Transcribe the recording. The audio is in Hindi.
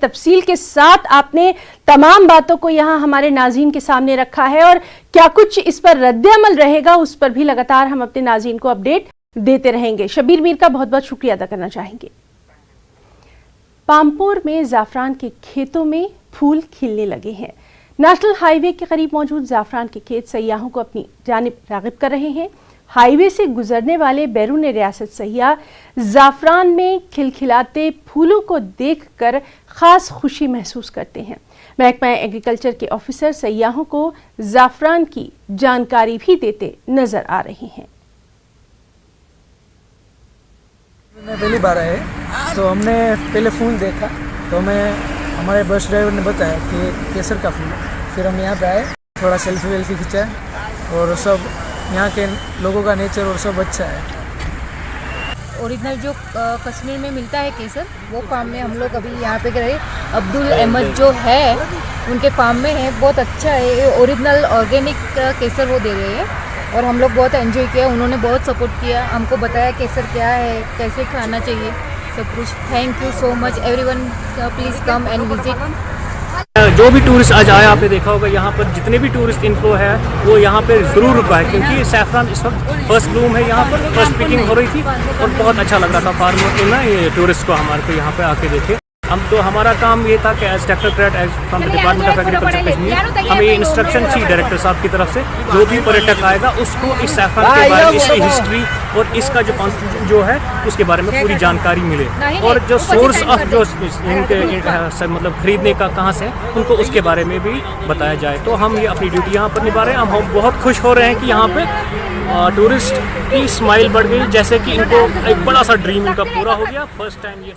तफसील के साथ आपने तमाम बातों को यहाँ हमारे नाज़रीन के सामने रखा है और क्या कुछ इस पर रद्द-ए-अमल रहेगा उस पर भी लगातार हम अपने नाज़रीन को अपडेट देते रहेंगे। शबीर मीर का बहुत बहुत शुक्रिया अदा करना चाहेंगे। पामपुर में ज़ाफ़रान के खेतों में फूल खिलने लगे हैं। नेशनल हाईवे के करीब मौजूद ज़ाफ़रान के खेत सयाहों को अपनी जानिब राग़िब कर रहे हैं। हाईवे से गुजरने वाले बैरून रियासत सयाह ज़ाफ़रान में खिलखिलाते फूलों को देखकर ख़ास खुशी महसूस करते हैं। महकमा एग्रीकल्चर के ऑफिसर सयाहों को ज़ाफ़रान की जानकारी भी देते नजर आ रहे हैं। मैं पहली बार आए तो हमने पहले फूल देखा तो हमारे बस ड्राइवर ने बताया कि केसर का फूल है। फिर हम यहाँ पे आए, थोड़ा सेल्फी वेल्फी खिंचा और सब यहाँ के लोगों का नेचर और सब अच्छा है। ओरिजिनल जो कश्मीर में मिलता है केसर, वो फार्म में हम लोग अभी यहाँ पे गए। अब्दुल अहमद जो है उनके फार्म में है, बहुत अच्छा है। ओरिजिनल ऑर्गेनिक केसर वो दे रहे हैं और हम लोग बहुत एंजॉय किया। उन्होंने बहुत सपोर्ट किया, हमको बताया केसर क्या है, कैसे खाना चाहिए, सब कुछ। Thank you so much everyone, please come and visit. जो भी टूरिस्ट आज आया, आपने देखा होगा यहाँ पर जितने भी टूरिस्ट इन्फ्लो है वो यहाँ पे ज़रूर रुका है, क्योंकि सैफरान इस वक्त फर्स्ट ब्लूम है। यहाँ पर फर्स्ट पिकिंग हो रही थी और बहुत अच्छा लग रहा था फार्मर को ना, ये टूरिस्ट को हमारे को यहाँ पे आके देखे। हम तो हमारा काम ये था कि as technocrat as from the department of agriculture Kashmir, हमें ये इंस्ट्रक्शन थी डायरेक्टर साहब की तरफ से, जो भी पर्यटक आएगा उसको इस सैफरान के बारे में, इसकी हिस्ट्री और इसका जो है उसके बारे में पूरी जानकारी मिले, और जो सोर्स ऑफ जो इनके मतलब खरीदने का कहाँ से उनको उसके बारे में भी बताया जाए। तो हम ये अपनी ड्यूटी यहाँ पर निभा रहे हैं। हम बहुत खुश हो रहे हैं कि यहाँ पे टूरिस्ट की स्माइल बढ़ गई, जैसे कि इनको एक बड़ा सा ड्रीम इनका पूरा हो गया। फर्स्ट टाइम ये